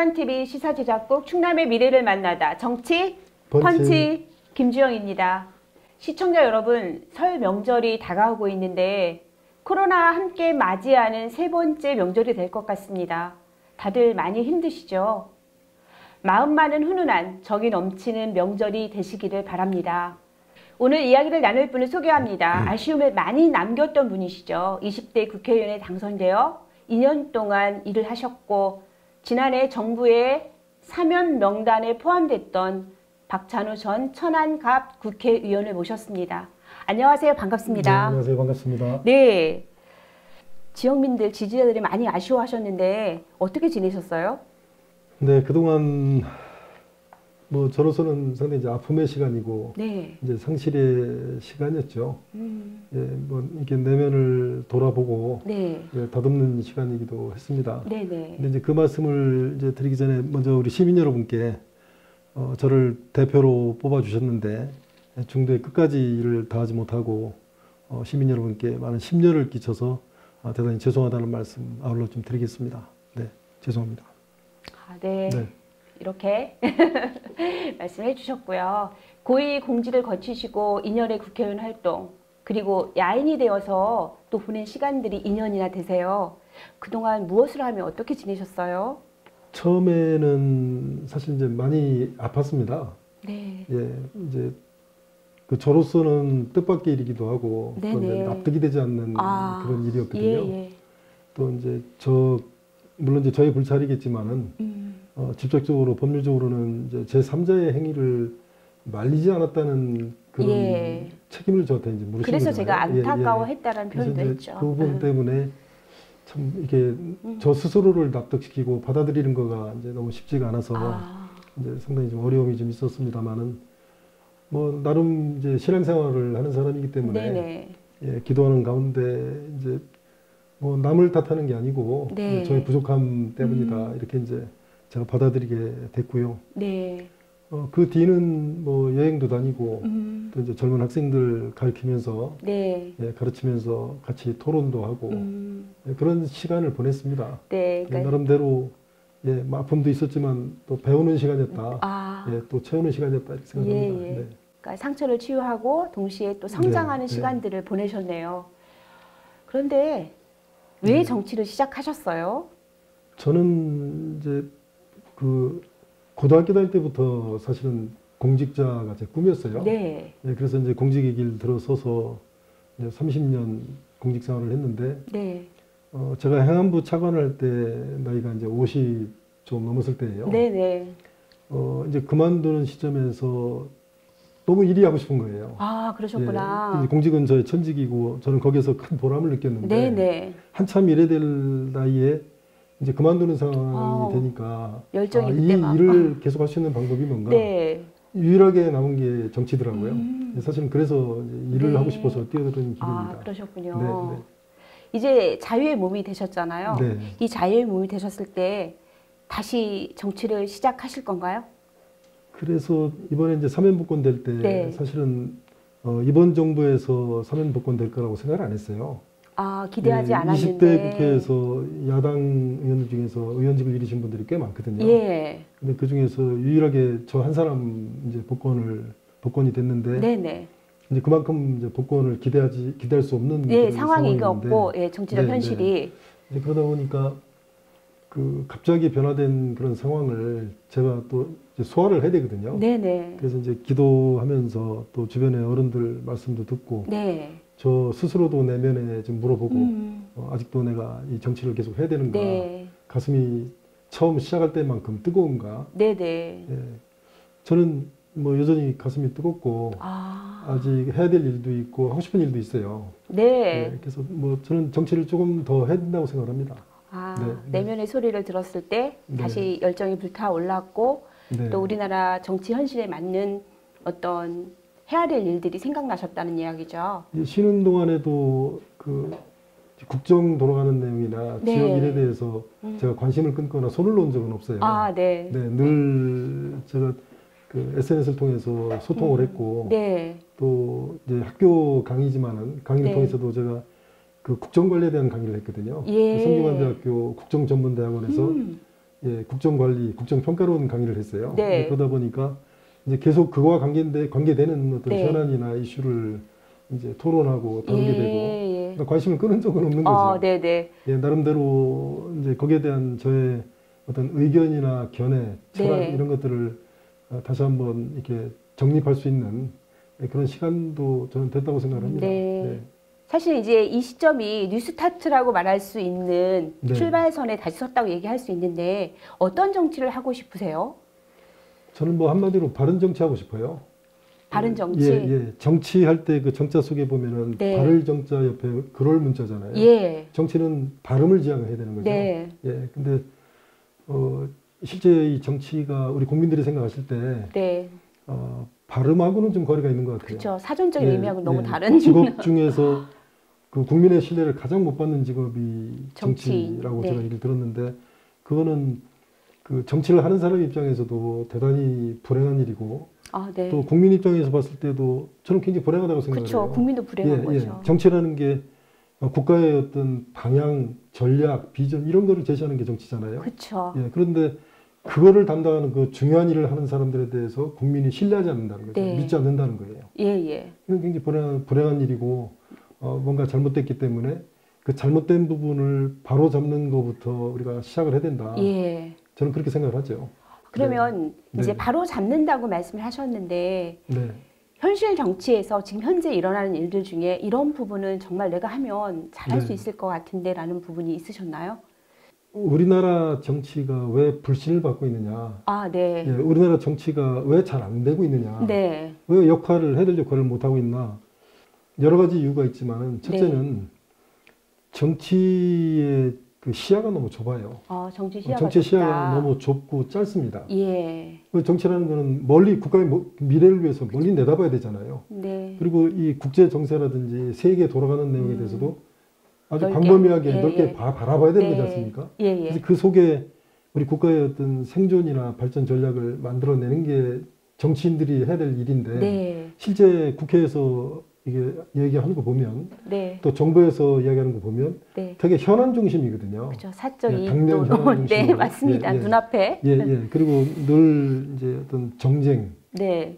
충남TV 시사제작국 충남의 미래를 만나다 정치 펀치 김주영입니다. 시청자 여러분, 설 명절이 다가오고 있는데 코로나와 함께 맞이하는 세 번째 명절이 될 것 같습니다. 다들 많이 힘드시죠? 마음만은 훈훈한 정이 넘치는 명절이 되시기를 바랍니다. 오늘 이야기를 나눌 분을 소개합니다. 아쉬움을 많이 남겼던 분이시죠. 20대 국회의원에 당선되어 2년 동안 일을 하셨고 지난해 정부의 사면 명단에 포함됐던 박찬호 전 천안갑 국회의원을 모셨습니다. 안녕하세요. 반갑습니다. 네, 안녕하세요. 반갑습니다. 네, 지역민들, 지지자들이 많이 아쉬워하셨는데 어떻게 지내셨어요? 네, 그동안 뭐 저로서는 상당히 이제 아픔의 시간이고 네. 이제 상실의 시간이었죠. 예, 뭐 이렇게 내면을 돌아보고 네. 예, 다듬는 시간이기도 했습니다. 네네. 근데 이제 그 말씀을 이제 드리기 전에 먼저 우리 시민 여러분께 저를 대표로 뽑아 주셨는데 중도에 끝까지 일을 다하지 못하고 시민 여러분께 많은 심려를 끼쳐서 대단히 죄송하다는 말씀 아울러 좀 드리겠습니다. 네, 죄송합니다. 네. 네. 이렇게 말씀해 주셨고요. 고위 공직을 거치시고 2년의 국회의원 활동, 그리고 야인이 되어서 또 보낸 시간들이 2년이나 되세요. 그동안 무엇을 하며 어떻게 지내셨어요? 처음에는 사실 이제 많이 아팠습니다. 네. 예, 이제 그 저로서는 뜻밖의 일이기도 하고 또 이제 납득이 되지 않는 그런 일이었거든요. 예. 또 이제 물론 이제 저의 불찰이겠지만은 직접적으로 법률적으로는 이제 제3자의 행위를 말리지 않았다는 그런 책임을 저한테 이제 물으신 그래서 거잖아요. 제가 안타까워했다는 표현도 했죠. 그 부분 때문에 참 이게 저 스스로를 납득시키고 받아들이는 거가 이제 너무 쉽지가 않아서 이제 상당히 좀 어려움이 좀 있었습니다만은 뭐 나름 이제 신앙생활을 하는 사람이기 때문에 예, 기도하는 가운데 이제 뭐 남을 탓하는 게 아니고 저의 부족함 때문이다 이렇게 이제 제가 받아들이게 됐고요. 네. 그 뒤는 뭐 여행도 다니고 또 이제 젊은 학생들 가르치면서 예, 가르치면서 같이 토론도 하고 예, 그런 시간을 보냈습니다. 네. 그러니까 나름대로 예, 뭐 아픔도 있었지만 또 배우는 시간이었다. 예, 또 채우는 시간이었다 이렇게 생각합니다. 네. 그러니까 상처를 치유하고 동시에 또 성장하는 시간들을 보내셨네요. 그런데 왜 정치를 시작하셨어요? 저는 이제 그 고등학교 다닐 때부터 사실은 공직자가 제 꿈이었어요. 네, 그래서 이제 공직의 길 들어서서 이제 30년 공직 생활을 했는데, 제가 행안부 차관을 할 때 나이가 이제 50 좀 넘었을 때예요. 이제 그만두는 시점에서 너무 일이 하고 싶은 거예요. 아, 그러셨구나. 예, 공직은 저의 천직이고 저는 거기서 큰 보람을 느꼈는데, 한참 일해야 될 나이에 이제 그만두는 상황이 되니까 열정이 이 일을 계속 할 수 있는 방법이 뭔가 유일하게 남은 게 정치더라고요. 사실은 그래서 일을 하고 싶어서 뛰어드는 길입니다. 아, 그러셨군요. 이제 자유의 몸이 되셨잖아요. 이 자유의 몸이 되셨을 때 다시 정치를 시작하실 건가요? 그래서 이번에 이제 사면복권 될 때 사실은 이번 정부에서 사면복권 될 거라고 생각을 안 했어요. 아, 기대하지 않았는데. 20대 국회에서 야당 의원들 중에서 의원직을 잃으신 분들이 꽤 많거든요. 근데 그 중에서 유일하게 저 한 사람 이제 복권이 됐는데. 이제 그만큼 이제 복권을 기대할 수 없는 상황이가 없고 정치적 현실이. 이제 그러다 보니까 그 갑자기 변화된 그런 상황을 제가 또 이제 소화를 해야 되거든요. 그래서 이제 기도하면서 또 주변의 어른들 말씀도 듣고. 저 스스로도 내면에 좀 물어보고 아직도 내가 이 정치를 계속 해야 되는가, 가슴이 처음 시작할 때만큼 뜨거운가. 예, 저는 뭐 여전히 가슴이 뜨겁고 아직 해야 될 일도 있고 하고 싶은 일도 있어요. 예, 그래서 뭐 저는 정치를 조금 더 해야 된다고 생각합니다. 내면의 소리를 들었을 때 다시 열정이 불타올랐고 또 우리나라 정치 현실에 맞는 어떤 해야 될 일들이 생각나셨다는 이야기죠. 쉬는 동안에도 그 국정 돌아가는 내용이나 지역 일에 대해서 제가 관심을 끊거나 손을 놓은 적은 없어요. 늘 제가 그 SNS를 통해서 소통을 했고 또 이제 학교 강의지만은 강의를 통해서도 제가 그 국정 관리에 대한 강의를 했거든요. 성균관대학교 국정전문대학원에서 예, 국정관리, 국정평가론 강의를 했어요. 네. 그러다 보니까 이제 계속 그거와 관계되는 어떤 네. 현안이나 이슈를 이제 토론하고 다루게 되고 예. 그러니까 관심을 끄는 적은 없는 거죠. 네네. 예, 나름대로 이제 거기에 대한 저의 어떤 의견이나 견해, 철학 네. 이런 것들을 다시 한번 이렇게 정립할 수 있는 그런 시간도 저는 됐다고 생각합니다. 네. 네. 사실 이제 이 시점이 뉴스타트라고 말할 수 있는 네. 출발선에 다시 섰다고 얘기할 수 있는데 어떤 정치를 하고 싶으세요? 저는 뭐 한마디로 바른 정치하고 싶어요. 바른 정치? 예. 정치할 때 그 정자 속에 보면은 네. 바를 정자 옆에 그럴 문자잖아요. 예. 정치는 발음을 지향해야 되는 거죠. 네. 예. 근데 실제 이 정치가 우리 국민들이 생각하실 때 네. 발음하고는 좀 거리가 있는 것 같아요. 그렇죠. 사전적인 예, 의미하고 너무 예. 다른 직업 중에서 그 국민의 신뢰를 가장 못 받는 직업이 정치인. 정치라고 네. 제가 얘기를 들었는데 그거는 그 정치를 하는 사람 입장에서도 대단히 불행한 일이고 네. 또 국민 입장에서 봤을 때도 저는 굉장히 불행하다고 생각해요. 그렇죠. 국민도 불행한 거죠. 정치라는 게 국가의 어떤 방향, 전략, 비전 이런 거를 제시하는 게 정치잖아요. 그렇죠. 예, 그런데 그거를 담당하는 그 중요한 일을 하는 사람들에 대해서 국민이 신뢰하지 않는다는 거죠. 네. 믿지 않는다는 거예요. 예. 이건 굉장히 불행한 일이고 뭔가 잘못됐기 때문에 그 잘못된 부분을 바로 잡는 것부터 우리가 시작을 해야 된다. 예. 저는 그렇게 생각을 하죠. 그러면 네. 이제 네. 바로 잡는다고 말씀을 하셨는데 네. 현실 정치에서 지금 현재 일어나는 일들 중에 이런 부분은 정말 내가 하면 잘할 수 있을 것 같은데 라는 부분이 있으셨나요? 우리나라 정치가 왜 불신을 받고 있느냐. 네. 예, 우리나라 정치가 왜 잘 안 되고 있느냐. 네. 왜 해야 될 역할을 못하고 있나. 여러 가지 이유가 있지만 첫째는 정치의 그 시야가 너무 좁아요. 정치 시야가 정치 좁다. 시야가 너무 좁고 짧습니다. 예. 정치라는 거는 멀리 국가의 미래를 위해서 멀리 내다봐야 되잖아요. 네. 그리고 이 국제 정세라든지 세계에 돌아가는 내용에 대해서도 아주 넓게, 광범위하게 넓게 바라봐야 되는 거지 않습니까? 예. 그래서 그 속에 우리 국가의 어떤 생존이나 발전 전략을 만들어내는 게 정치인들이 해야 될 일인데 실제 국회에서 이게 얘기하는 거 보면 또 정부에서 이야기하는 거 보면 되게 현안 중심이거든요. 그렇죠. 사적 당면 현안 중심. 네, 맞습니다. 눈앞에. 그리고 늘 이제 어떤 정쟁,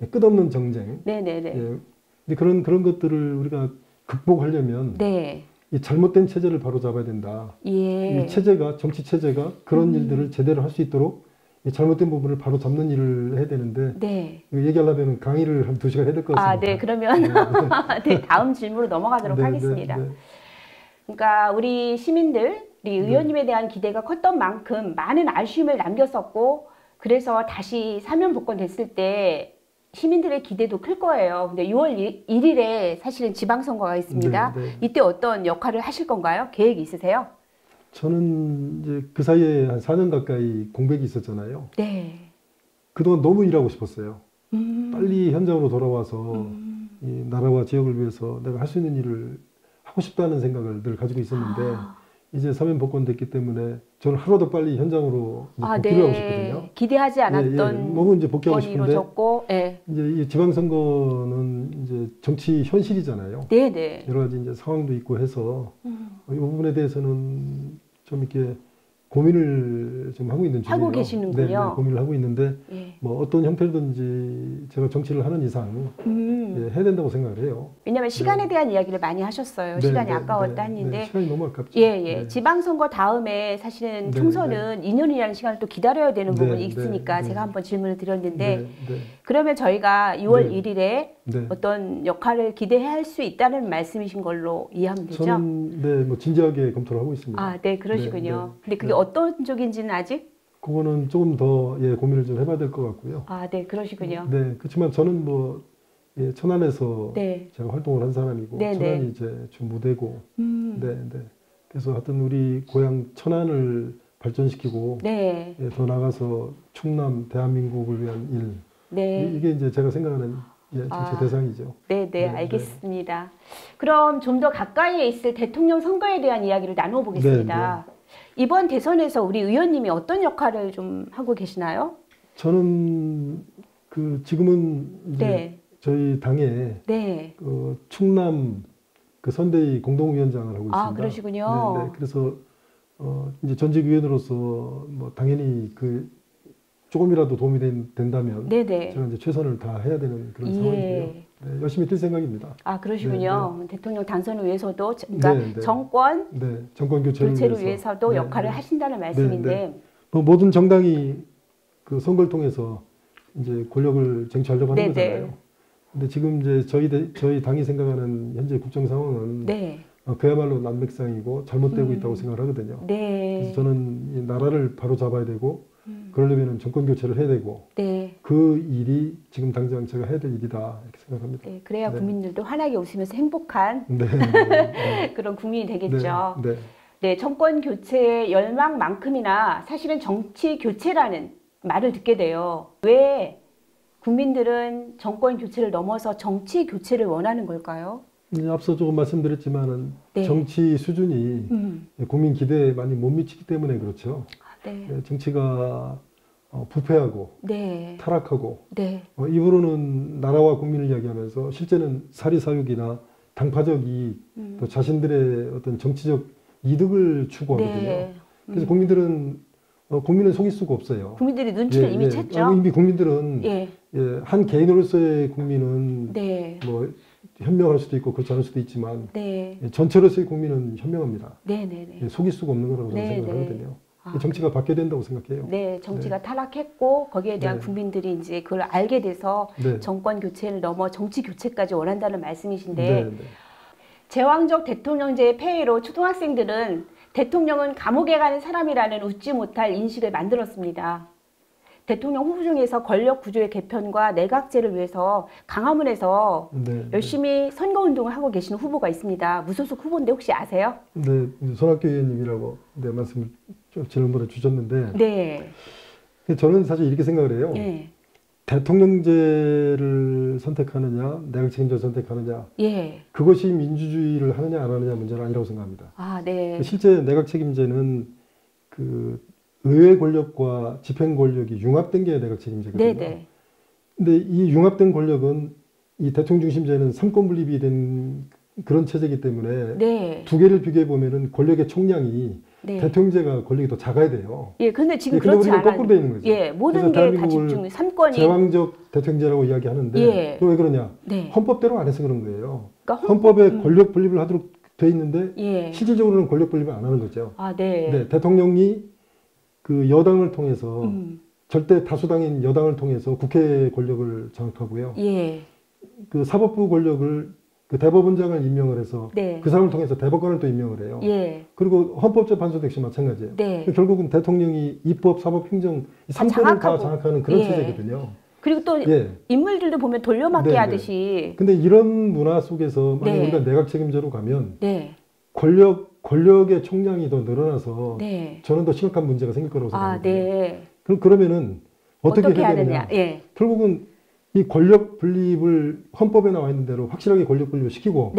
끝없는 정쟁. 근데 그런 것들을 우리가 극복하려면 이 잘못된 체제를 바로 잡아야 된다. 이 체제가 정치 체제가 그런 일들을 제대로 할 수 있도록 이 잘못된 부분을 바로 잡는 일을 해야 되는데 얘기하려면 강의를 한 2시간 해야 될 것 같습니다. 네, 그러면 다음 질문으로 넘어가도록 하겠습니다. 그러니까 우리 시민들, 우리 의원님에 대한 기대가 컸던 만큼 많은 아쉬움을 남겼었고 그래서 다시 사면 복권됐을 때 시민들의 기대도 클 거예요. 근데 6월 1일에 사실은 지방선거가 있습니다. 이때 어떤 역할을 하실 건가요? 계획이 있으세요? 저는 이제 그 사이에 한 4년 가까이 공백이 있었잖아요. 그동안 너무 일하고 싶었어요. 빨리 현장으로 돌아와서 이 나라와 지역을 위해서 내가 할 수 있는 일을 하고 싶다는 생각을 늘 가지고 있었는데 이제 사면 복권됐기 때문에 저는 하루도 빨리 현장으로 복귀를 하고 싶거든요. 기대하지 않았던 너무 이제 복귀하고 싶은데 이루어졌고, 이제 이 지방선거는 이제 정치 현실이잖아요. 여러 가지 이제 상황도 있고 해서 이 부분에 대해서는 좀 이렇게 고민을 좀 하고 있는 중이에요. 하고 계시는군요. 고민을 하고 있는데 뭐 어떤 형태로든지 제가 정치를 하는 이상 해야 된다고 생각을 해요. 왜냐하면 시간에 대한 이야기를 많이 하셨어요. 시간이 아까웠다 했는데 시간이 너무 아깝죠. 지방선거 다음에 사실은 총선은 2년이라는 시간을 또 기다려야 되는 부분이 있으니까 제가 한번 질문을 드렸는데 그러면 저희가 6월 1일에 어떤 역할을 기대할 수 있다는 말씀이신 걸로 이해하면 되죠? 저는 뭐 진지하게 검토를 하고 있습니다. 그러시군요. 근데 그게 어떤 쪽인지는 아직? 그거는 조금 더 고민을 좀 해봐야 될 것 같고요. 그러시군요. 그렇지만 저는 뭐 천안에서 제가 활동을 한 사람이고 천안이 이제 주 무대고 그래서 하여튼 우리 고향 천안을 발전시키고 더 나아가서 충남 대한민국을 위한 일 이게 이제 제가 생각하는 정치 대상이죠. 알겠습니다. 그럼 좀 더 가까이에 있을 대통령 선거에 대한 이야기를 나눠보겠습니다. 이번 대선에서 우리 의원님이 어떤 역할을 좀 하고 계시나요? 저는 지금은 이제 저희 당에 충남 선대위 공동위원장을 하고 있습니다. 그러시군요. 그래서 이제 전직 위원으로서 뭐 당연히 조금이라도 도움이 된다면 네네. 제가 이제 최선을 다해야 되는 그런 상황이고요. 네, 열심히 뛸 생각입니다. 아, 그러시군요. 네, 네. 대통령 당선을 위해서도, 그러니까 네, 네. 정권 교체를 위해서도 역할을 하신다는 말씀인데, 네, 네. 뭐 모든 정당이 그 선거를 통해서 이제 권력을 쟁취하려고 하는 거잖아요. 근데 지금 이제 저희 당이 생각하는 현재 국정 상황은 그야말로 난맥상이고 잘못되고 있다고 생각을 하거든요. 그래서 저는 이 나라를 바로 잡아야 되고 그러려면 정권 교체를 해야 되고 그 일이 지금 당장 제가 해야 될 일이다 이렇게 생각합니다. 네, 그래야 국민들도 환하게 웃으면서 행복한 그런 국민이 되겠죠. 네, 정권 교체의 열망만큼이나 사실은 정치 교체라는 말을 듣게 돼요. 왜 국민들은 정권 교체를 넘어서 정치 교체를 원하는 걸까요? 앞서 조금 말씀드렸지만은 정치 수준이 국민 기대에 많이 못 미치기 때문에 그렇죠. 정치가 부패하고 타락하고 입으로는 나라와 국민을 이야기하면서 실제는 사리사욕이나 당파적 이익, 또 자신들의 어떤 정치적 이득을 추구하거든요. 그래서 국민은 속일 수가 없어요. 국민들이 눈치를 이미 챘죠. 이미 국민들은 한 개인으로서의 국민은 뭐 현명할 수도 있고 그렇지 않을 수도 있지만 전체로서의 국민은 현명합니다. 속일 수가 없는 거라고 저는 생각을 하거든요. 정치가 바뀌어야 된다고 생각해요. 네, 정치가 타락했고 거기에 대한 국민들이 이제 그걸 알게 돼서 정권 교체를 넘어 정치 교체까지 원한다는 말씀이신데 제왕적 대통령제의 폐해로 초등학생들은 대통령은 감옥에 가는 사람이라는 웃지 못할 인식을 만들었습니다. 대통령 후보 중에서 권력 구조의 개편과 내각제를 위해서 강화문에서 열심히 선거운동을 하고 계시는 후보가 있습니다. 무소속 후보인데 혹시 아세요? 네, 손학규 의원님이라고 말씀을 지난번에 주셨는데 저는 사실 이렇게 생각을 해요. 대통령제를 선택하느냐 내각 책임제를 선택하느냐 그것이 민주주의를 하느냐 안 하느냐 문제는 아니라고 생각합니다. 실제 내각 책임제는 의회 권력과 집행 권력이 융합된 게 내각 책임제거든요. 근데 이 융합된 권력은 이 대통령 중심제는 삼권 분립이 된 그런 체제이기 때문에 두 개를 비교해 보면은 권력의 총량이 대통령제가 권력이 더 작아야 돼요. 근데 지금 그렇지 않아요. 거꾸로 돼 있는 거죠. 모든 게 다 집중, 삼권이 제왕적 대통령제라고 이야기하는데 왜 그러냐? 헌법대로 안 해서 그런 거예요. 그러니까 헌법에 권력 분립을 하도록 돼 있는데 실질적으로는 권력 분립을 안 하는 거죠. 대통령이 여당을 통해서 절대 다수당인 여당을 통해서 국회 권력을 장악하고요. 사법부 권력을 대법원장을 임명을 해서 그 사람을 통해서 대법관을 또 임명을 해요. 그리고 헌법재판소도 역시 마찬가지예요. 결국은 대통령이 입법, 사법, 행정 3권을 다 장악하는 그런 체제거든요. 그리고 또 인물들도 보면 돌려막기 하듯이. 근데 이런 문화 속에서 만약 우리가 내각 책임제로 가면 권력의 총량이 더 늘어나서 저는 더 심각한 문제가 생길 거라고 생각합니다. 그러면은 어떻게 해야 되느냐? 결국은 이 권력 분립을 헌법에 나와 있는 대로 확실하게 권력 분립을 시키고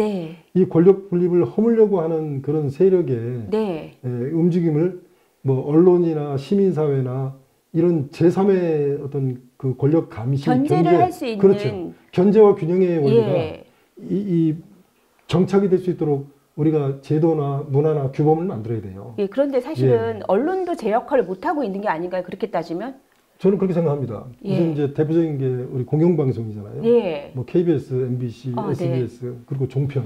이 권력 분립을 허물려고 하는 그런 세력의 움직임을 뭐 언론이나 시민사회나 이런 제3의 어떤 그 권력 감시 견제를 할 수 있는 견제와 균형의 원리가 이 정착이 될 수 있도록 우리가 제도나 문화나 규범을 만들어야 돼요. 그런데 사실은 언론도 제 역할을 못하고 있는 게 아닌가요? 그렇게 따지면? 저는 그렇게 생각합니다. 우선 이제 대표적인 게 우리 공영방송이잖아요. 뭐 KBS, MBC, SBS 그리고 종편.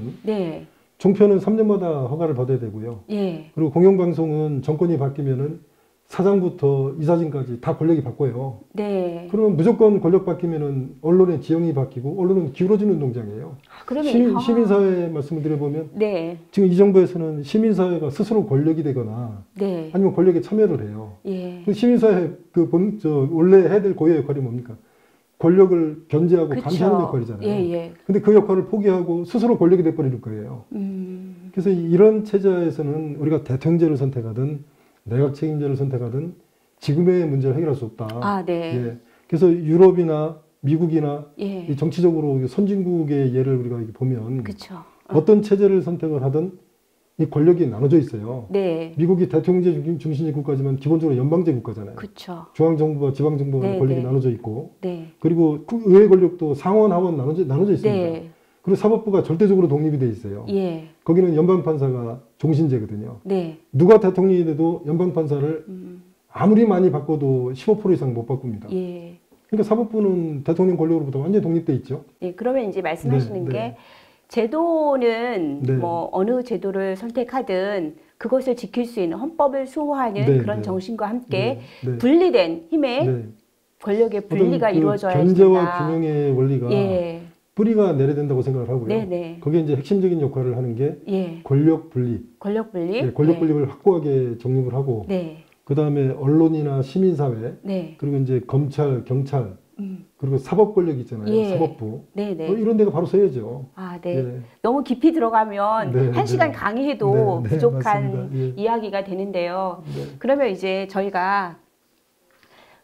종편은 3년마다 허가를 받아야 되고요. 그리고 공영방송은 정권이 바뀌면은 사장부터 이사진까지 다 권력이 바꿔요. 그러면 무조건 권력 바뀌면은 언론의 지형이 바뀌고 언론은 기울어지는 동작이에요. 시민사회 말씀을 드려보면 지금 이 정부에서는 시민사회가 스스로 권력이 되거나 아니면 권력에 참여를 해요. 시민사회 원래 해야 될 고유의 역할이 뭡니까? 권력을 견제하고 감시하는 역할이잖아요. 근데 그 역할을 포기하고 스스로 권력이 돼버리는 거예요. 그래서 이런 체제에서는 우리가 대통령제를 선택하든 내각 책임제를 선택하든 지금의 문제를 해결할 수 없다. 그래서 유럽이나 미국이나 이 정치적으로 선진국의 예를 우리가 보면 어떤 체제를 선택을 하든 이 권력이 나눠져 있어요. 미국이 대통령제 중심의 국가지만 기본적으로 연방제 국가잖아요. 중앙정부와 지방정부가 권력이 나눠져 있고 그리고 의회 권력도 상원, 하원 나눠져 있습니다. 그리고 사법부가 절대적으로 독립이 돼 있어요. 예. 거기는 연방판사가 종신제거든요. 네. 누가 대통령이 돼도 연방판사를 아무리 많이 바꿔도 15% 이상 못 바꿉니다. 예. 그러니까 사법부는 대통령 권력으로부터 완전히 독립돼 있죠. 예, 그러면 이제 말씀하시는 게 제도는 뭐 어느 제도를 선택하든 그것을 지킬 수 있는 헌법을 수호하는 그런 정신과 함께 분리된 힘의 권력의 분리가 이루어져야 된다. 견제와 균형의 원리가 뿌리가 내려야 된다고 생각을 하고요. 거기에 이제 핵심적인 역할을 하는 게 권력 분리. 권력 분리. 권력 분립을 확고하게 정립을 하고 그 다음에 언론이나 시민사회 그리고 이제 검찰, 경찰 그리고 사법 권력 있잖아요. 사법부. 뭐 이런 데가 바로 서야죠. 아, 네. 너무 깊이 들어가면 한 시간 강의해도 부족한 이야기가 되는데요. 그러면 이제 저희가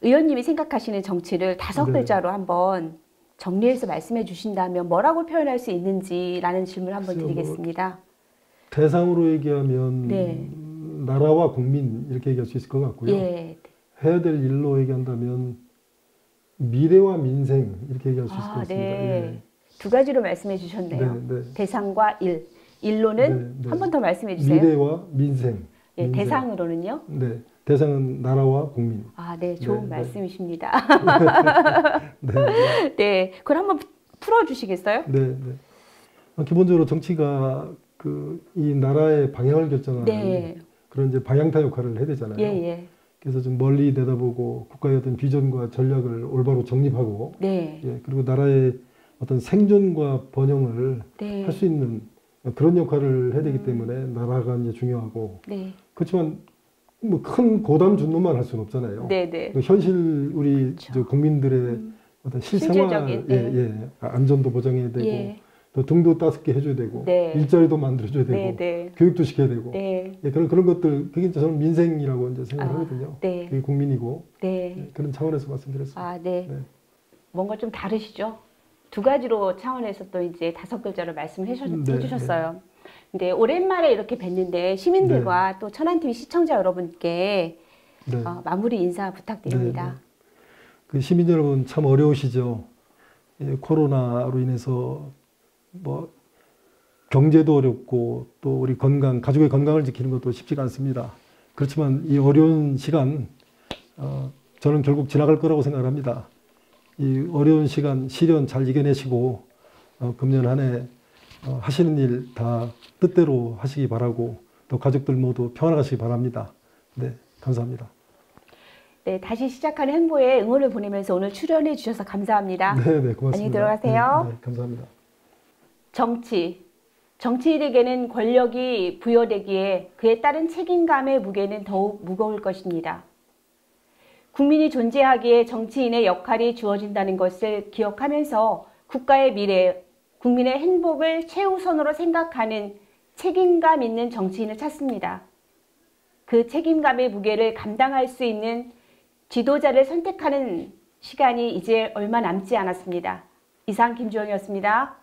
의원님이 생각하시는 정치를 5글자로 한번 정리해서 말씀해 주신다면 뭐라고 표현할 수 있는지라는 질문을 한번 드리겠습니다. 뭐 대상으로 얘기하면 나라와 국민 이렇게 얘기할 수 있을 것 같고요. 해야 될 일로 얘기한다면 미래와 민생 이렇게 얘기할 수 있을 것 같습니다. 두 가지로 말씀해 주셨네요. 대상과 일. 일로는 한 번 더 말씀해 주세요. 미래와 민생. 대상으로는요? 대상은 나라와 국민. 아, 네. 좋은 말씀이십니다. 그럼 한번 풀어주시겠어요? 기본적으로 정치가 이 나라의 방향을 결정하는 그런 이제 방향타 역할을 해야 되잖아요. 그래서 좀 멀리 내다보고 국가의 어떤 비전과 전략을 올바로 정립하고 그리고 나라의 어떤 생존과 번영을 할 수 있는 그런 역할을 해야 되기 때문에 나라가 이제 중요하고 그렇지만 뭐 큰 고담 준놈만 할 수는 없잖아요. 현실 우리 국민들의 어떤 실생활 안전도 보장해야 되고 또 등도 따숩게 해줘야 되고 일자리도 만들어줘야 되고 교육도 시켜야 되고 그런 것들 그게 저는 민생이라고 이제 생각을 하거든요. 그게 국민이고 그런 차원에서 말씀드렸습니다. 뭔가 좀 다르시죠? 두 가지로 차원에서 또 이제 5글자로 말씀해 주셨어요. 근데 오랜만에 이렇게 뵀는데 시민들과 또 천안TV 시청자 여러분께 마무리 인사 부탁드립니다. 그 시민 여러분 참 어려우시죠? 코로나로 인해서 뭐 경제도 어렵고 또 우리 건강, 가족의 건강을 지키는 것도 쉽지가 않습니다. 그렇지만 이 어려운 시간 저는 결국 지나갈 거라고 생각을 합니다. 이 어려운 시간, 시련 잘 이겨내시고 금년 한 해 하시는 일 다 뜻대로 하시기 바라고 또 가족들 모두 평안하시기 바랍니다. 감사합니다. 다시 시작하는 행보에 응원을 보내면서 오늘 출연해 주셔서 감사합니다. 고맙습니다. 안녕히 들어가세요. 감사합니다. 정치인에게는 권력이 부여되기에 그에 따른 책임감의 무게는 더욱 무거울 것입니다. 국민이 존재하기에 정치인의 역할이 주어진다는 것을 기억하면서 국가의 미래, 국민의 행복을 최우선으로 생각하는 책임감 있는 정치인을 찾습니다. 그 책임감의 무게를 감당할 수 있는 지도자를 선택하는 시간이 이제 얼마 남지 않았습니다. 이상 김주영이었습니다.